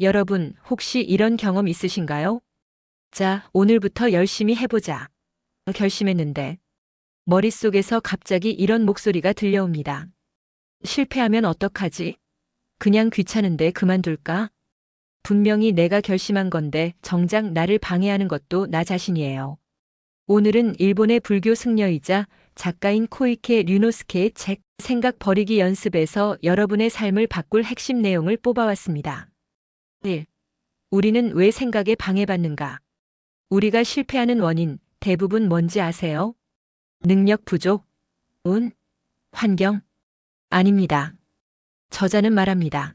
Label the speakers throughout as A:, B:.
A: 여러분, 혹시 이런 경험 있으신가요? 자, 오늘부터 열심히 해보자. 결심했는데, 머릿속에서 갑자기 이런 목소리가 들려옵니다. 실패하면 어떡하지? 그냥 귀찮은데 그만둘까? 분명히 내가 결심한 건데 정작 나를 방해하는 것도 나 자신이에요. 오늘은 일본의 불교 승려이자 작가인 코이케 류노스케의 책 생각 버리기 연습에서 여러분의 삶을 바꿀 핵심 내용을 뽑아왔습니다. 1. 우리는 왜 생각에 방해받는가? 우리가 실패하는 원인 대부분 뭔지 아세요? 능력 부족, 운, 환경? 아닙니다. 저자는 말합니다.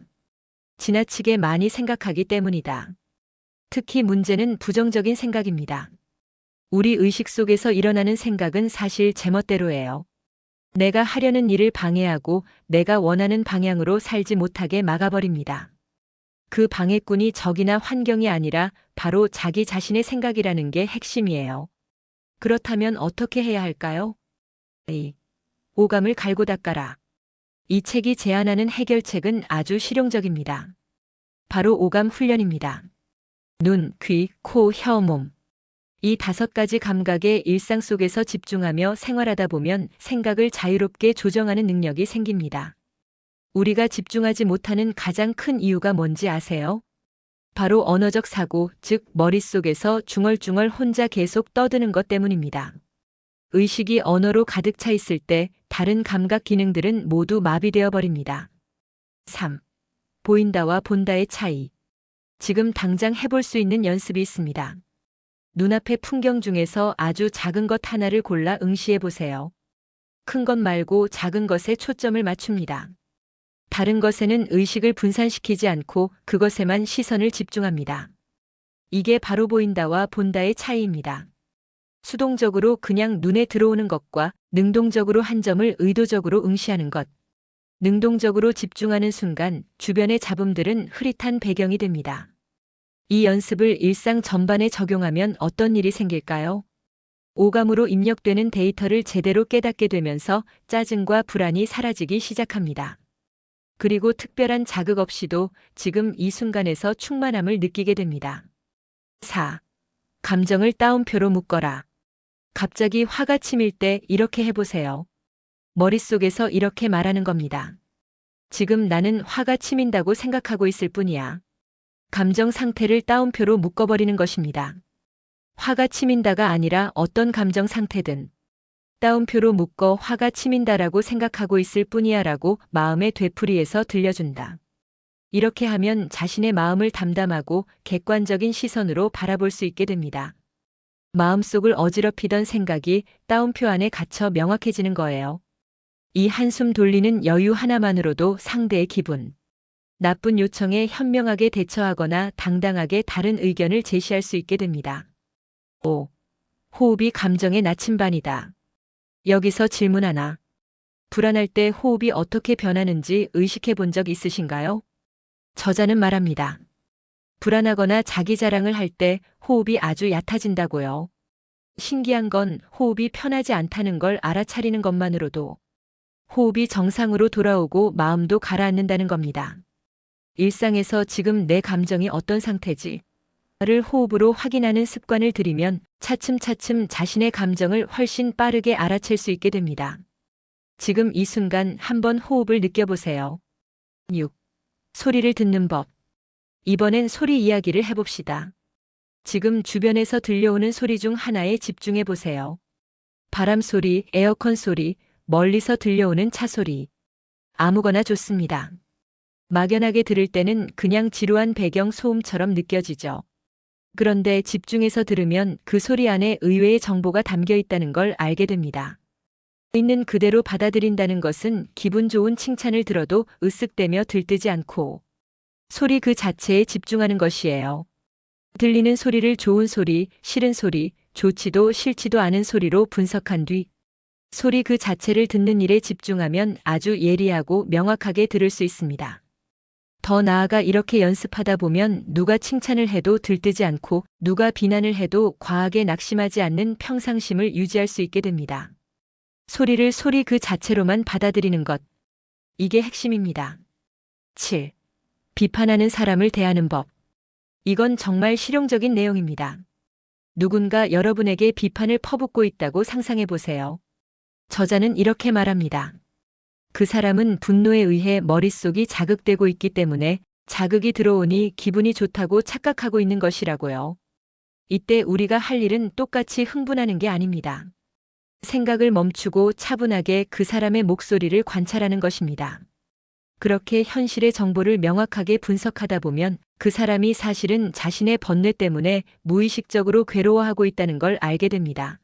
A: 지나치게 많이 생각하기 때문이다. 특히 문제는 부정적인 생각입니다. 우리 의식 속에서 일어나는 생각은 사실 제멋대로예요. 내가 하려는 일을 방해하고 내가 원하는 방향으로 살지 못하게 막아버립니다. 그 방해꾼이 적이나 환경이 아니라 바로 자기 자신의 생각이라는 게 핵심이에요. 그렇다면 어떻게 해야 할까요? 2. 오감을 갈고 닦아라. 이 책이 제안하는 해결책은 아주 실용적입니다. 바로 오감 훈련입니다. 눈, 귀, 코, 혀, 몸. 이 5가지 감각의 일상 속에서 집중하며 생활하다 보면 생각을 자유롭게 조정하는 능력이 생깁니다. 우리가 집중하지 못하는 가장 큰 이유가 뭔지 아세요? 바로 언어적 사고, 즉 머릿속에서 중얼중얼 혼자 계속 떠드는 것 때문입니다. 의식이 언어로 가득 차 있을 때 다른 감각 기능들은 모두 마비되어 버립니다. 3. 보인다와 본다의 차이. 지금 당장 해볼 수 있는 연습이 있습니다. 눈앞의 풍경 중에서 아주 작은 것 하나를 골라 응시해 보세요. 큰 것 말고 작은 것에 초점을 맞춥니다. 다른 것에는 의식을 분산시키지 않고 그것에만 시선을 집중합니다. 이게 바로 보인다와 본다의 차이입니다. 수동적으로 그냥 눈에 들어오는 것과 능동적으로 한 점을 의도적으로 응시하는 것. 능동적으로 집중하는 순간 주변의 잡음들은 흐릿한 배경이 됩니다. 이 연습을 일상 전반에 적용하면 어떤 일이 생길까요? 오감으로 입력되는 데이터를 제대로 깨닫게 되면서 짜증과 불안이 사라지기 시작합니다. 그리고 특별한 자극 없이도 지금 이 순간에서 충만함을 느끼게 됩니다. 4. 감정을 따옴표로 묶어라. 갑자기 화가 치밀 때 이렇게 해보세요. 머릿속에서 이렇게 말하는 겁니다. 지금 나는 화가 치민다고 생각하고 있을 뿐이야. 감정 상태를 따옴표로 묶어버리는 것입니다. 화가 치민다가 아니라 어떤 감정 상태든 따옴표로 묶어 화가 치민다라고 생각하고 있을 뿐이야 라고 마음의 되풀이에서 들려준다. 이렇게 하면 자신의 마음을 담담하고 객관적인 시선으로 바라볼 수 있게 됩니다. 마음속을 어지럽히던 생각이 따옴표 안에 갇혀 명확해지는 거예요. 이 한숨 돌리는 여유 하나만으로도 상대의 기분, 나쁜 요청에 현명하게 대처하거나 당당하게 다른 의견을 제시할 수 있게 됩니다. 5. 호흡이 감정의 나침반이다. 여기서 질문 하나. 불안할 때 호흡이 어떻게 변하는지 의식해 본 적 있으신가요? 저자는 말합니다. 불안하거나 자기 자랑을 할 때 호흡이 아주 얕아진다고요. 신기한 건 호흡이 편하지 않다는 걸 알아차리는 것만으로도 호흡이 정상으로 돌아오고 마음도 가라앉는다는 겁니다. 일상에서 지금 내 감정이 어떤 상태지? 를 호흡으로 확인하는 습관을 들이면 차츰차츰 자신의 감정을 훨씬 빠르게 알아챌 수 있게 됩니다. 지금 이 순간 한번 호흡을 느껴보세요. 6. 소리를 듣는 법. 이번엔 소리 이야기를 해봅시다. 지금 주변에서 들려오는 소리 중 하나에 집중해 보세요. 바람 소리, 에어컨 소리, 멀리서 들려오는 차 소리. 아무거나 좋습니다. 막연하게 들을 때는 그냥 지루한 배경 소음처럼 느껴지죠. 그런데 집중해서 들으면 그 소리 안에 의외의 정보가 담겨 있다는 걸 알게 됩니다. 있는 그대로 받아들인다는 것은 기분 좋은 칭찬을 들어도 으쓱대며 들뜨지 않고 소리 그 자체에 집중하는 것이에요. 들리는 소리를 좋은 소리, 싫은 소리, 좋지도 싫지도 않은 소리로 분석한 뒤 소리 그 자체를 듣는 일에 집중하면 아주 예리하고 명확하게 들을 수 있습니다. 더 나아가 이렇게 연습하다 보면 누가 칭찬을 해도 들뜨지 않고 누가 비난을 해도 과하게 낙심하지 않는 평상심을 유지할 수 있게 됩니다. 소리를 소리 그 자체로만 받아들이는 것. 이게 핵심입니다. 7. 비판하는 사람을 대하는 법. 이건 정말 실용적인 내용입니다. 누군가 여러분에게 비판을 퍼붓고 있다고 상상해 보세요. 저자는 이렇게 말합니다. 그 사람은 분노에 의해 머릿속이 자극되고 있기 때문에 자극이 들어오니 기분이 좋다고 착각하고 있는 것이라고요. 이때 우리가 할 일은 똑같이 흥분하는 게 아닙니다. 생각을 멈추고 차분하게 그 사람의 목소리를 관찰하는 것입니다. 그렇게 현실의 정보를 명확하게 분석하다 보면 그 사람이 사실은 자신의 번뇌 때문에 무의식적으로 괴로워하고 있다는 걸 알게 됩니다.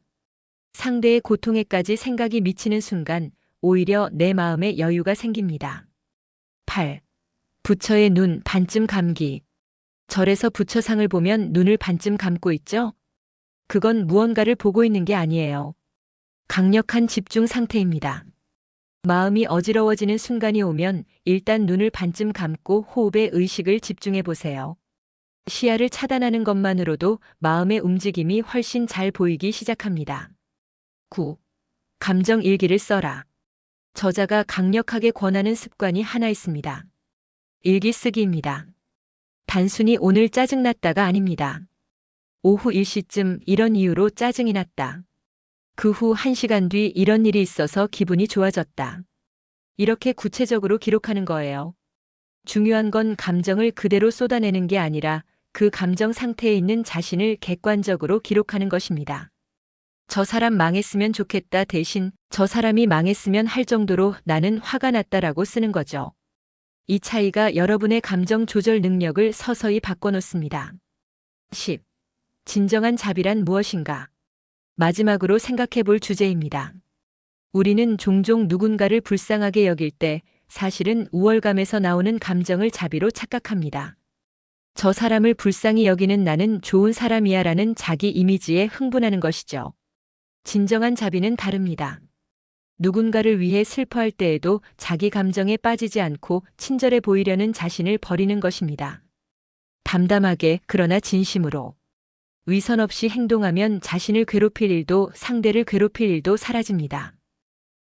A: 상대의 고통에까지 생각이 미치는 순간 오히려 내 마음에 여유가 생깁니다. 8. 부처의 눈 반쯤 감기. 절에서 부처상을 보면 눈을 반쯤 감고 있죠? 그건 무언가를 보고 있는 게 아니에요. 강력한 집중 상태입니다. 마음이 어지러워지는 순간이 오면 일단 눈을 반쯤 감고 호흡에 의식을 집중해 보세요. 시야를 차단하는 것만으로도 마음의 움직임이 훨씬 잘 보이기 시작합니다. 9. 감정 일기를 써라. 저자가 강력하게 권하는 습관이 하나 있습니다. 일기 쓰기입니다. 단순히 오늘 짜증났다가 아닙니다. 오후 1시쯤 이런 이유로 짜증이 났다. 그 후 1시간 뒤 이런 일이 있어서 기분이 좋아졌다. 이렇게 구체적으로 기록하는 거예요. 중요한 건 감정을 그대로 쏟아내는 게 아니라 그 감정 상태에 있는 자신을 객관적으로 기록하는 것입니다. 저 사람 망했으면 좋겠다 대신 저 사람이 망했으면 할 정도로 나는 화가 났다라고 쓰는 거죠. 이 차이가 여러분의 감정 조절 능력을 서서히 바꿔놓습니다. 10. 진정한 자비란 무엇인가? 마지막으로 생각해 볼 주제입니다. 우리는 종종 누군가를 불쌍하게 여길 때 사실은 우월감에서 나오는 감정을 자비로 착각합니다. 저 사람을 불쌍히 여기는 나는 좋은 사람이야 라는 자기 이미지에 흥분하는 것이죠. 진정한 자비는 다릅니다. 누군가를 위해 슬퍼할 때에도 자기 감정에 빠지지 않고 친절해 보이려는 자신을 버리는 것입니다. 담담하게 그러나 진심으로. 위선 없이 행동하면 자신을 괴롭힐 일도 상대를 괴롭힐 일도 사라집니다.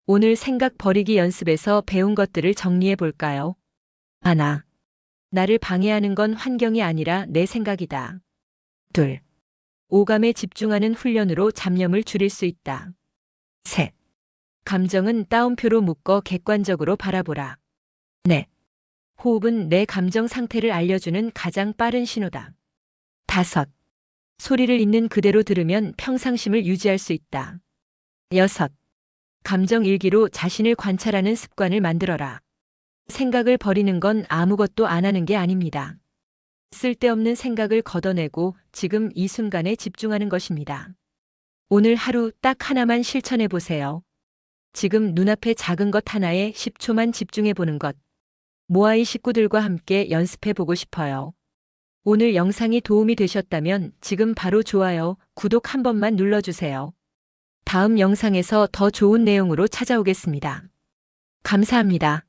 A: 오늘 생각 버리기 연습에서 배운 것들을 정리해 볼까요? 하나. 나를 방해하는 건 환경이 아니라 내 생각이다. 둘. 오감에 집중하는 훈련으로 잡념을 줄일 수 있다. 셋. 감정은 따옴표로 묶어 객관적으로 바라보라. 넷. 호흡은 내 감정 상태를 알려주는 가장 빠른 신호다. 다섯. 소리를 있는 그대로 들으면 평상심을 유지할 수 있다. 여섯. 감정 일기로 자신을 관찰하는 습관을 만들어라. 생각을 버리는 건 아무것도 안 하는 게 아닙니다. 쓸데없는 생각을 걷어내고 지금 이 순간에 집중하는 것입니다. 오늘 하루 딱 하나만 실천해 보세요. 지금 눈앞에 작은 것 하나에 10초만 집중해 보는 것. 모아이 식구들과 함께 연습해 보고 싶어요. 오늘 영상이 도움이 되셨다면 지금 바로 좋아요, 구독 한 번만 눌러주세요. 다음 영상에서 더 좋은 내용으로 찾아오겠습니다. 감사합니다.